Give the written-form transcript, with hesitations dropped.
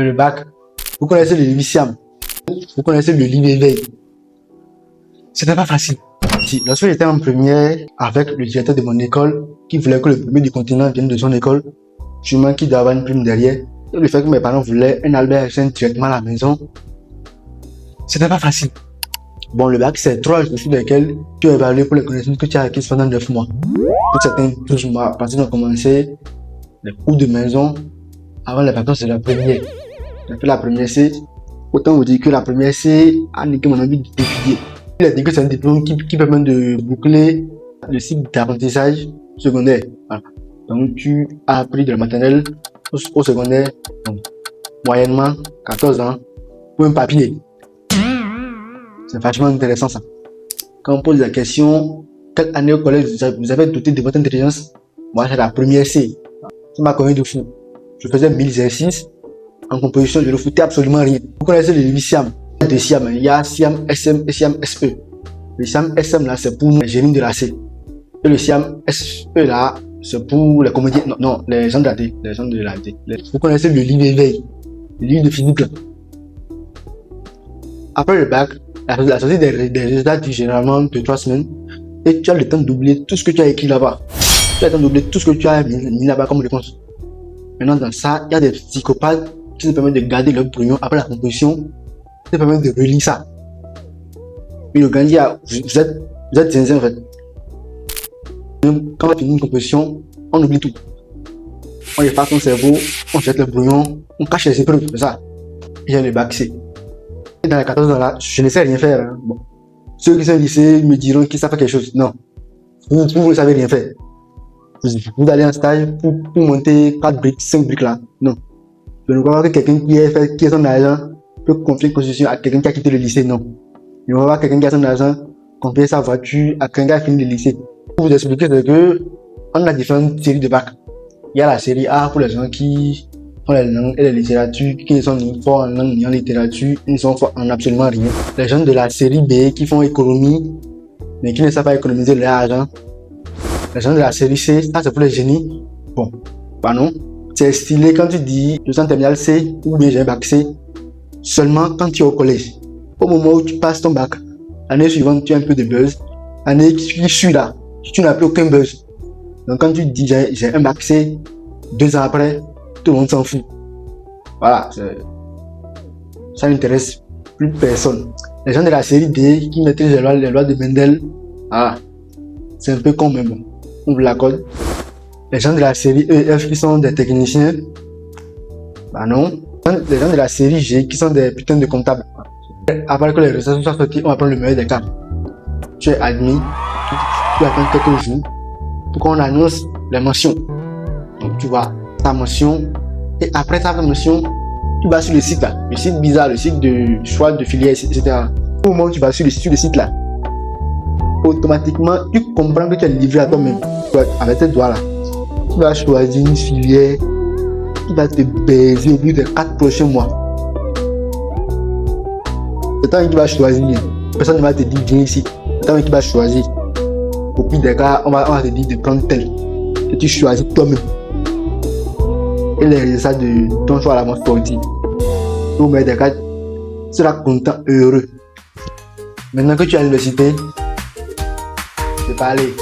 Le bac, vous connaissez le lycéum, vous connaissez le livre éveil. C'était pas facile. Si, lorsque j'étais en première avec le directeur de mon école, qui voulait que le premier du continent vienne de son école, sûrement qu'il doit avoir une prime derrière, et le fait que mes parents voulaient un Albert Einstein directement à la maison, c'était pas facile. Bon, le bac, c'est 3 jours sur lesquels tu es évalué pour les connaissances que tu as acquises pendant 9 mois. Pour certains, 12 mois, parce qu'ils ont commencé les cours de maison avant les vacances de la première. J'ai fait la première C. Autant vous dire que la première C a niqué mon envie d'étudier. Il a dit que c'est un diplôme qui permet de boucler le cycle d'apprentissage secondaire. Voilà. Donc, tu as appris de la maternelle au secondaire, donc, moyennement 14 ans, pour un papier. C'est vachement intéressant ça. Quand on pose la question, quelle année au collège vous avez doté de votre intelligence? Moi, c'est la première C. Ça m'a connu de fou. Je faisais 1000 exercices. En composition, je ne foutais absolument rien. Vous connaissez le SIAM. De SIAM, il y a SIAM SM et SIAM SE. Le SIAM SM là, c'est pour les génies de la C. Et le SIAM SE là, c'est pour les comédiens. Non, les gens de la D. Les gens de la D. Vous connaissez le livre éveil, le livre de physique là. Après le bac, la sortie des résultats dure généralement de 3 semaines. Et tu as le temps d'oublier tout ce que tu as écrit là-bas. Tu as le temps d'oublier tout ce que tu as mis là-bas comme réponse. Maintenant, dans ça, il y a des psychopathes qui se permettent de garder leur brouillon après la composition, qui se permettent de relire ça. Puis le gars dit, vous êtes zinzin en fait. Quand on finit une composition, on oublie tout. On efface son cerveau, on jette le brouillon, on cache les épreuves, c'est ça. Et j'ai le bac C. Et dans les 14 ans là, je ne sais rien faire. Hein. Bon. Ceux qui sont au lycée me diront qu'ils savent faire quelque chose. Non. Vous ne savez rien faire. Vous allez en stage pour monter 4 briques, 5 briques là. Non. Je ne crois pas que quelqu'un qui a son argent peut confier une construction à quelqu'un qui a quitté le lycée. Non. Je ne crois pas que quelqu'un qui a son argent confier sa voiture à quelqu'un qui a fini le lycée. Pour vous expliquer, c'est que on a différentes séries de bacs. Il y a la série A pour les gens qui font les langues et les littératures, qui ne sont ni forts en langue ni en littérature, ils ne sont forts en absolument rien. Les gens de la série B qui font économie, mais qui ne savent pas économiser leur argent. Les gens de la série C, ça c'est pour les génies. Bon, bah non. C'est stylé quand tu dis je suis en terminale C ou bien j'ai un bac C. Seulement quand tu es au collège. Au moment où tu passes ton bac, l'année suivante tu as un peu de buzz. L'année qui suit là, tu n'as plus aucun buzz. Donc quand tu dis j'ai un bac C, 2 ans après, tout le monde s'en fout. Voilà, ça n'intéresse plus personne. Les gens de la série D qui maîtrisent les lois de Mendel, voilà, c'est un peu con même bon. On vous l'accorde. Les gens de la série E et F qui sont des techniciens, bah non. Les gens de la série G qui sont des putains de comptables. Après que les résultats soient sortis, on va prendre le meilleur des cas. Tu es admis, tu attends quelques jours pour qu'on annonce les mentions. Donc tu vois ta mention et après ta mention, tu vas sur le site là, le site bizarre, le site de choix de filière, etc. Au moment où tu vas sur le site là, automatiquement tu comprends que tu es livré à toi-même. Avec tes doigts là, tu vas choisir une filière qui va te baiser au bout des 4 prochains mois. C'est toi qui vas choisir. Personne ne va te dire viens ici. C'est toi qui vas choisir. Au pire des cas, on va te dire de prendre tel. Et tu choisis toi-même. Et les résultats de ton choix à la mode sportive. Au meilleur des cas, tu seras content, heureux. Maintenant que tu es à l'université, c'est pas aller.